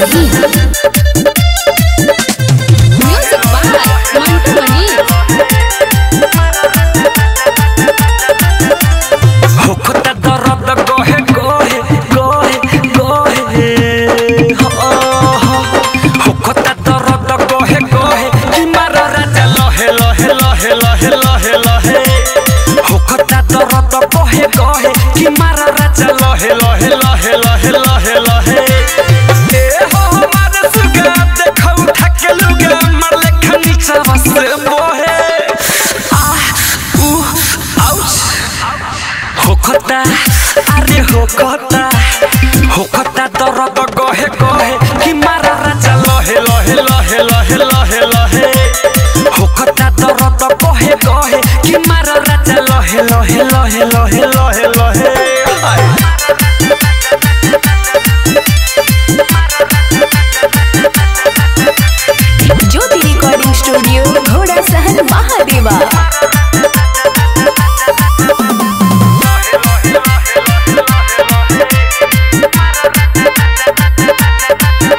Simrahi music by Mantu मनी। होखता दर्द गोहे गोहे गोहे गोहे होखता दर्द गोहे गोहे कि मारा राजा लहे लहे लहे लहे लहे लहे होखता दर्द गोहे गोहे कि मारा राजा लहे लहे लहे लहे लहे लहे ए हो हमारे सुगा देखो उठा के लुगा मार लेखा नीचा बस बोहे आउच होखता अरे होखता दर्द गोहे गोहे कि मारा राजा लहे लहे लहे लहे लहे लहे होखता दर्द गोहे गोहे कि मारा राजा लहे लहे लहे लहे लहे लहे ज्योति रिकॉर्डिंग स्टूडियो घोड़ा सहन महादेवा।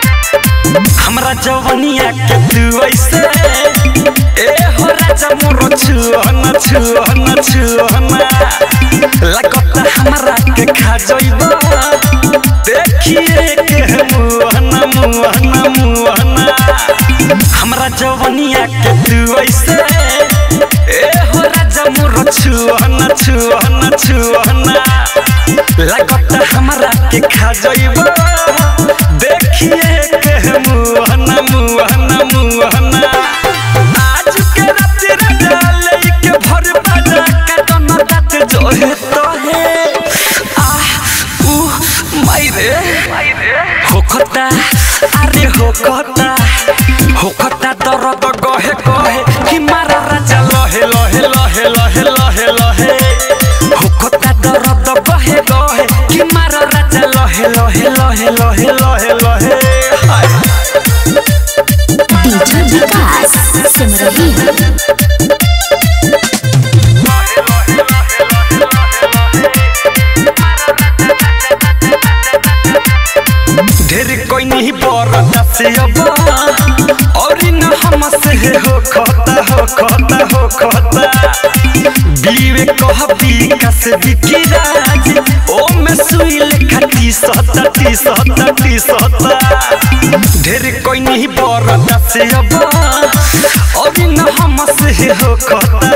हमरा जवनिया के तू ऐसे ए हो राजा मोरो छुहना छुहना छुहना लगता हमरा के खा जइबो देखिए के मुहना मुहना मुहना हमरा जवनिया के तू ऐसे ए हो राजा मोरो छुहना छुहना छुहना लगता हमरा के खा जइबो देखिए के मुहना मुहना मुहना आज के रात डाले के भर बाजा का दोनों रात जो है तो है मायरे होखता अरे होखता दर्द गोहे गोहे कि मारा राजा लहे लहे लहे लहे लहे लहे होखता दर्द गोहे गोहे कि मारा राजा लहे लहे लहे लहे लहे लहे डीजे विकास सिमरही ढेर कोई नहीं बरदा से अब और न हमसे हो खाता बीवे कह विकास विकिराज ओ में सुई लेखा टी सता ढेर कोई नहीं बरदा से अब और न हमसे हो खाता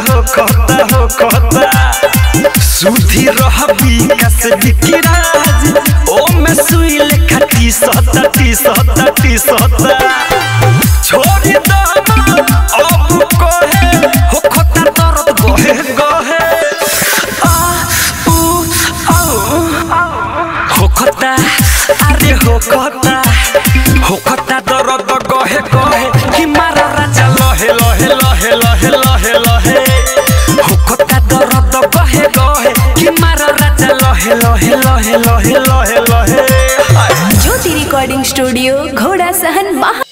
सुधी रह विकास विकिराज ओ में सुई लेखा टी सता छोड़ी दो अब कोहे होखता दर्द गोहे गोहे होखता अरे होखता दर्द गोहे गोहे कि मारा राजा लहे लहे लहे लहे लहे लहे होखता दर्द गोहे गोहे कि मारा राजा लहे लहे लहे लहे लहे लहे ज्योति रिकॉर्डिंग स्टूडियो घोड़ा सहन महा।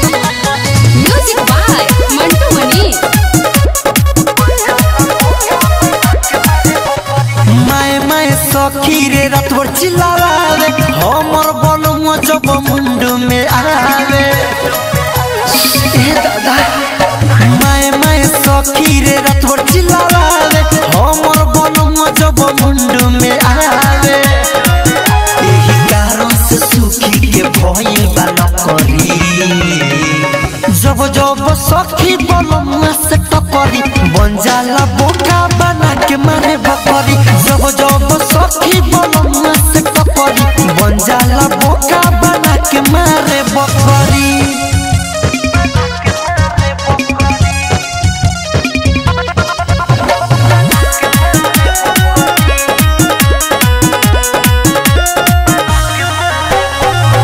म्यूजिक बाय मंटू मनी। मैं सखी रे रात भर चिल्लावे हमर बलुआ जब मुंडू में आवे ए दादा मैं सखी रे रात भर चिल्लावे हमर बलुआ जब मुंडू में आवे एही कारण से सुखी के भइल बा न करी जब सखी बलुआ से टकरी बन जाला बोका बना के मारे बकरी जब सखी बलुआ से टकरी बन जाला बोका बना के मारे बकरी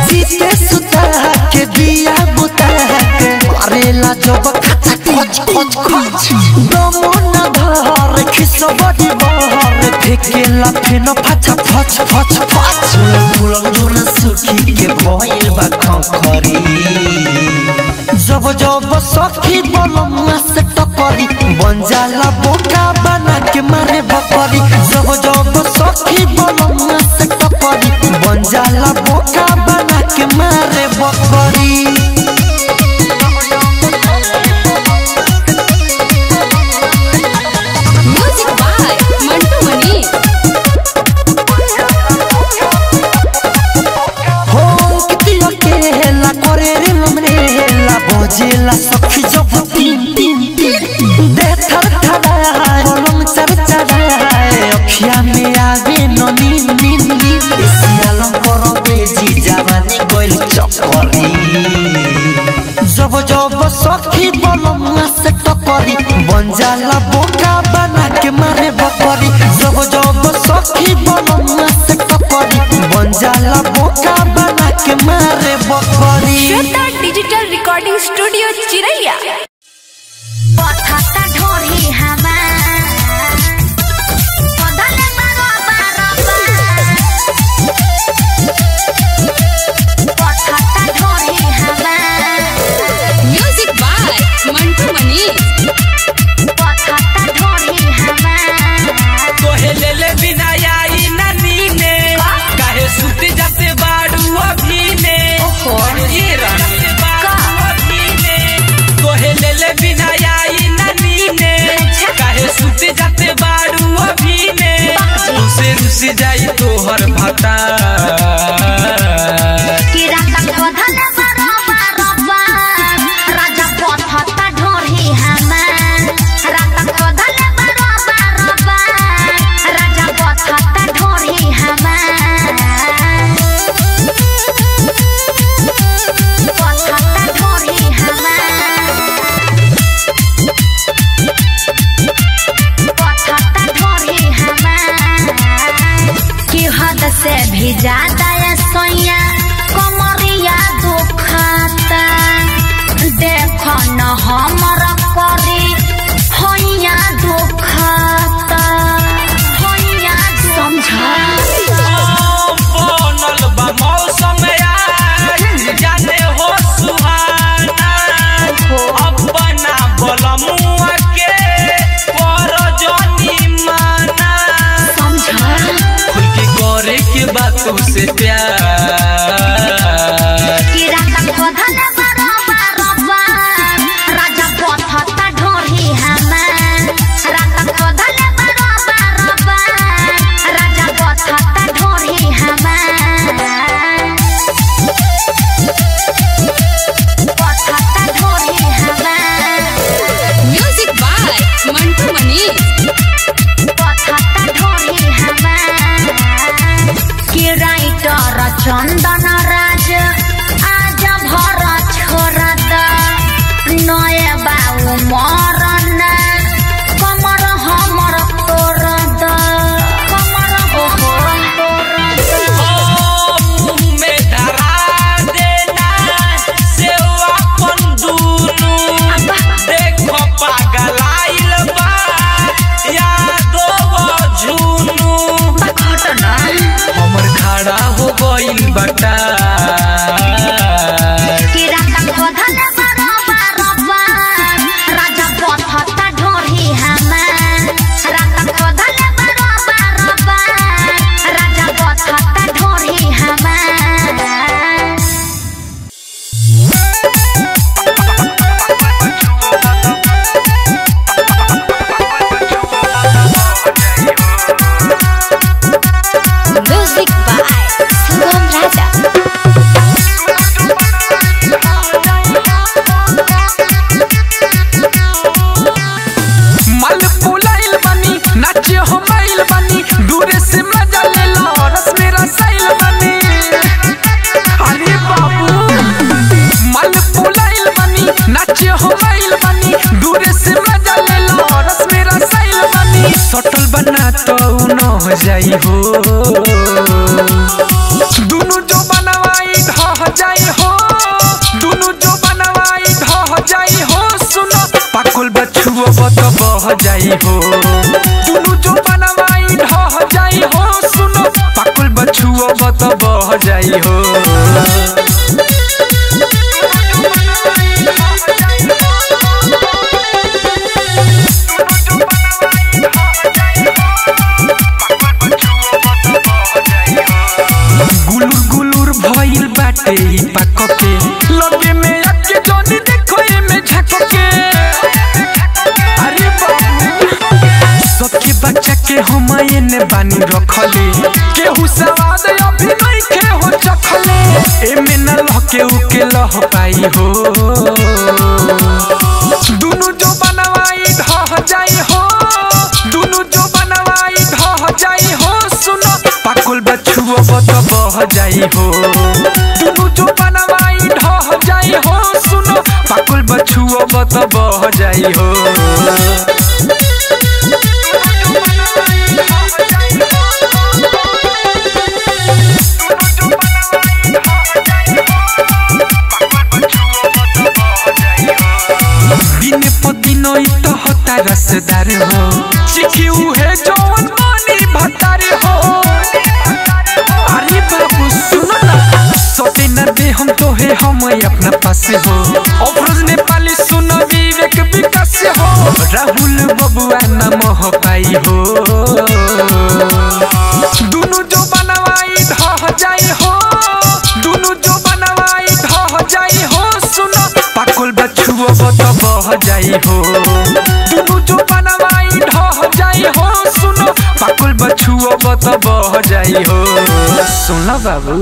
जीते सुता के दिया बुता के मारेला जब खच खच खच खच दमन धर खिसबड़ी बहर फेकेला फेनो फच फच फच फच फुलम दुना सुखी के भइल बा खखरी जब जब सखी बलमुआ से टकरी बन जाला बोका बना के मारे बकरी जब जब सखी बलमुआ से टकरी बन जाला बोका बना के मारे बकरी जेला सखी जब तीन तीन तीन दे थर थराए पलंग चर चराए अखिया में आवे न नीन नीन नीन सियालम करो बेजी जवानी गोइल चक्करी जब जब सखी बलमुआ से टकरी बन जाला बोका बना के मारे बकरी जब जब सखी बलमुआ से टकरी बन जाला बोका बना के मारे बकरी श्वेता डिजिटल रिकॉर्डिंग स्टूडियो चिरैया पथता ढोरी हमार बदले पथता ढोरी हमार म्यूजिक बाय मंटू मनीष पथता ढोरी हमार तोहे ले ले बिना आई ननी ने काहे सुत जाते बाड़ू अभी ने ये रानी तोहे ले ले बिना आई ननी ने काहे सुत जाते बाड़ू अभी ने तुसे रुसी जाई तोहर भाता की रात बदले राजा पथता ढोरी हमार रात बदले राजा पथता ढोरी हमार पथता ढोरी हमार पथता ढोरी हमार की हद से भी ज्यादा है सोया कमरिया दुखता देखो न हमर करी होइया दुखता होइया समझा बनल बा मौसम जाने हो सुहाना अपना बलमुआ के पर जनी माना समझा खुल के करे के बातों से प्यार की रात बदले राजा पथता ढोरी हमार रात बदले राजा पथता ढोरी हमार पथता ढोरी हमार म्यूजिक बाय मंटू मनीष पथता ढोरी हमार की राइटर चंदन राज आज भर छोड़ द नए बाऊ मरन कमर हमर तोड़ द कमर मुँह में धरा देना सेवा अपन दूनु देखो पागल आइल बा यादो झुनु हमर खड़ा हो गइल बटा की रात बदले राजा पथता ढोरी हमार रात बदले राजा पथता ढोरी हमार म्यूजिक बाय सुगम राजा मल पुलाइल बनी नाचे हो माइल बनी दूरे से मजा ले लो रस मेरा साइल बनी अरे बाबू मल पुलाइल बनी नाचे हो माइल बनी दूरे से मजा ले लो रस मेरा साइल बनी सटल बना तो न हो जाई हो दोनों जो बनवाई ढह जाई हो दोनों जो बनवाई ढह जाई हो सुनो पाकुल बछुओ बत बह जाई हो दोनों जो बनवाई ढह बह जाई हो। गुलुर गुलुर भइल बाटे ई पाक के लगे में आके जोनी देखो ए में झाक के। अरे बाबू सबके बच्चा के हम एने बानी रखले केहू सवाद अभी नहीं के हो चखले एमे न लहके उके लह पाई हो। दुनु जो बनवाई ढह जाई हो, दुनु जो बनवाई ढह जाई हो। सुनो पाकुल बछुओ बत बह जाई हो, दुनु जो बनवाई ढह जाई हो। सुनो पाकुल बछुओ बत बह जाई हो। दिने प दिनो ई तो होता रसदार हो, चिखी उहे जौन मानी भतार हो। अरे बाबू सुनो ना सोते न दे हम तो है हम अपना पास हो। अफरोज नेपाली सुनो विवेक विकास हो, राहुल बबुआ न मोह पाई हो। दुनु जो बनवाई ढह जाई हो, दुनु जो बनवाई ढह जाई हो। सुनो पाकुल बछुओ बत बह जाई हो, दुनु जो बनवाई ढह जाई हो। सुनो पाकुल बछुओ बत बह जाई हो। सुनो बाबू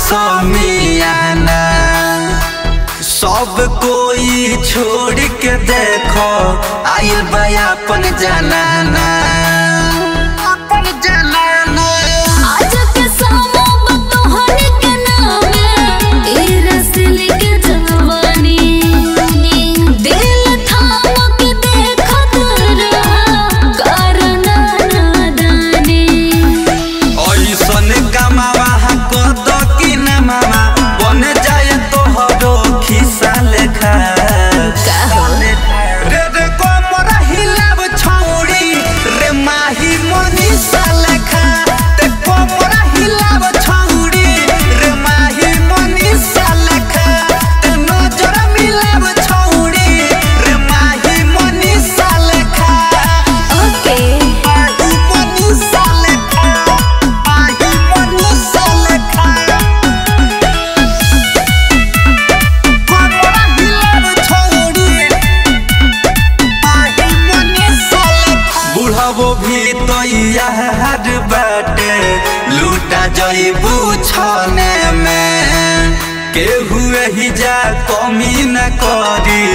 समियाना सब कोई छोड़ के देखो आइल बा अपन जनाना। आज के सामो बतोहर के नाम ए रसली के जवानी दिल थाम के देखत रहा करना नादानी। ऐसन कमावा कद की न मामा बन जाए तोहरो खिसा लेखा। रे रे कोमरा हिलाव छौड़ी रे माही मनीषा लेखा। ते कोमरा हिलाव छौड़ी रे माही मनीषा लेखा। ते नजर मिलाव छौड़ी रे माही मनीषा लेखा। ओके माही मनीषा लेखा, माही मनीषा लेखा। कोमरा हिलाव छौड़ी माही मनीषा लेखा। बुढ़ावो भी तो यार बाटे लूटा जइबू छने में। केहू ही जा कमी न करी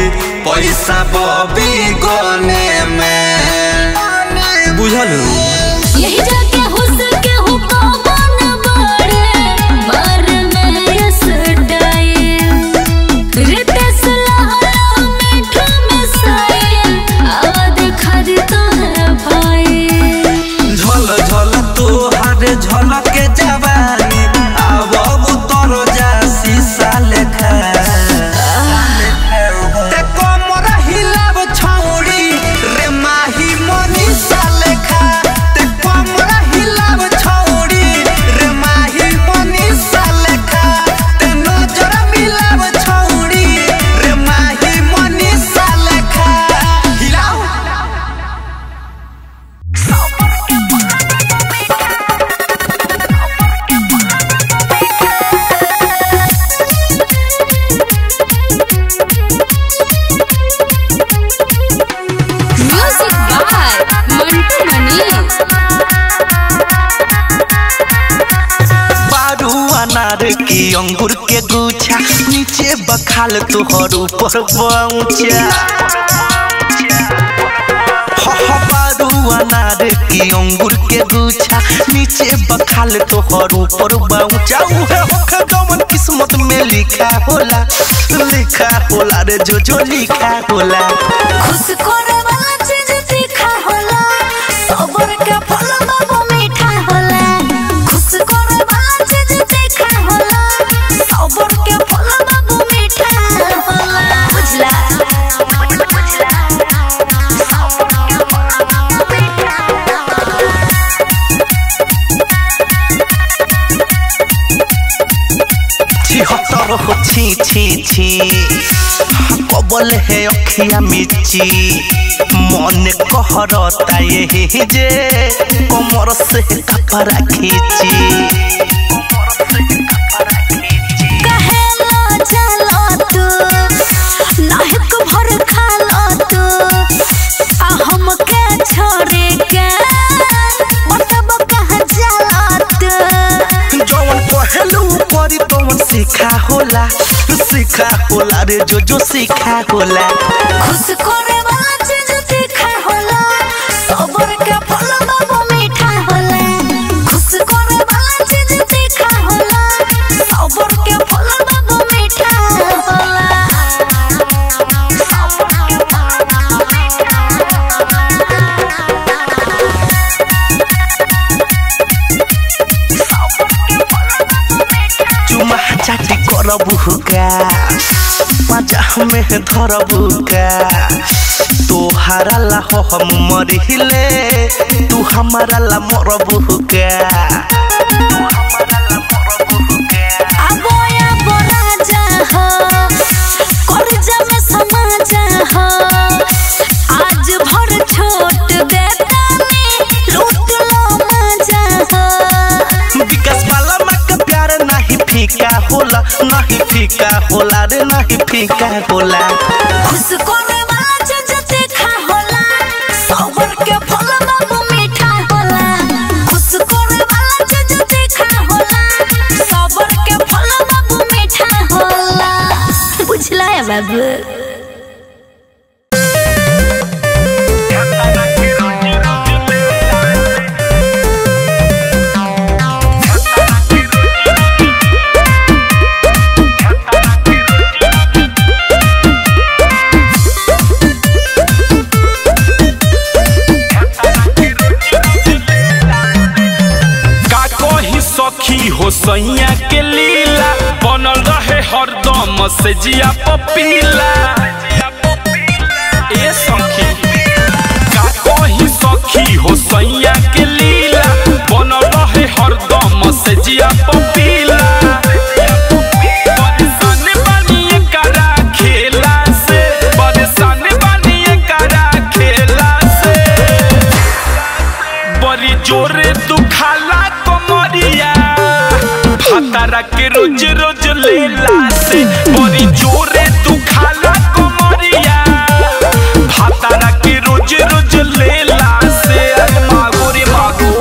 पैसा बबी गने में। बुझलू यही जाके हुस के हुक्का बन बड़े मर में यस डाए रिते सलाह मिठू में साए आवाज खद तो है भाई। झल झल तोहार झलक के जवानी अब तोरो जा की अंगूर के गुच्छा नीचे बखाल तोहर ऊपर पहुंचा अनार की अंगूर के गुच्छा नीचे बखाल तोहर ऊपर पहुंचा उहे होखे जवन किस्मत में लिखा होला रे जो लिखा होला खुश करे वाला चीज तीखा होला सबर के फल बाबू मीठा होला खुश करे वाला चीज तीखा होला सबर के फल बाबू मीठा होला बुझला छी कबल है अखिया मिची मन कहरता यही जे कमर से कपड़ा खींची कहेला चलो तू नाहक भर खालो तू आ हमके छोड़े के मतलब कहां जाला तू जवन पहलू परी तवन सीखा होला रे जो सीखा होला खुश करे वाला चीज तीखा होला सबर के फल बाबू मीठा होला खुश करे वाला चीज तीखा होला सबर के फल बाबू मीठा होला चुमा चाटी करबू का पाजा में धरबू का तोहारा ला हम मरिले तू हमारा ला मरबू का आबोया बोला जा हो करजा में समा जा हो आज भर छोट देता में लूट लो मजा हो विकास वाला माँ का प्यार नहीं फीका होला रे नहीं फीका होला खुश करे वाला चीज तीखा होला सबर के फल बाबू मीठा होला खुश करे वाला चीज तीखा होला सबर के फल बाबू मीठा होला बुझला है बाबू हो सैया के लीला बनल रहे हरदम से जिया पपीला ए सखी का कही सखी हो सैया के लीला बनल रहे हरदम से जिया पपीला परेशान बनिए करा खेला से परेशान बनिए करा खेला से बड़ी जोरे दुखाला कमरिया भातारा के रोज रोज लेला से बड़ी जोरे तू खाला कमरिया भातारा के रोज रोज लेला से मागो रे मागो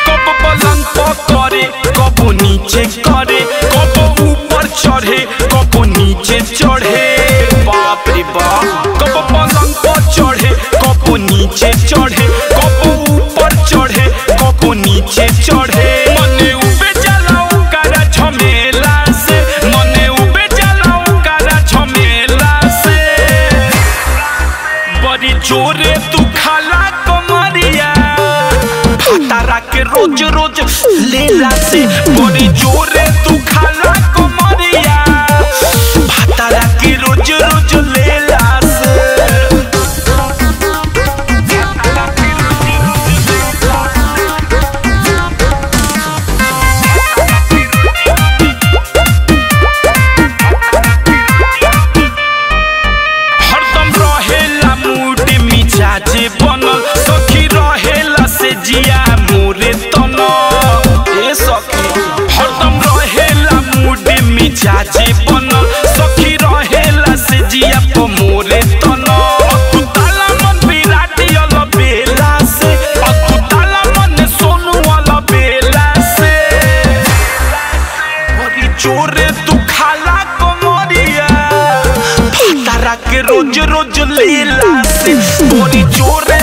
कब पलंग पर करे कब नीचे करे कब ऊपर चढ़े कब नीचे चढ़े बाप रे बाप कब पलंग पर चढ़े कब नीचे चढ़े कब ऊपर चढ़े कब नीचे चढ़े मने उबे जलाऊ करा झमेला से मने उबे जलाऊ करा झमेला से बड़ी जोरे तू खाला कमरिया भातारा के रोज रोज लेला से बड़ी जोरे तू खाला कमरिया भातारा के रोज रोज लेला से हरदम रहेला मूड मिजाज बनल सखी रहेला से जिया मोरे तन ए सखी हरदम रहेला मूड मिजाज बनल सखी रहेला जोरे तू खाला कमरिया तारा के रोज रोज लीला से बड़ी जोरे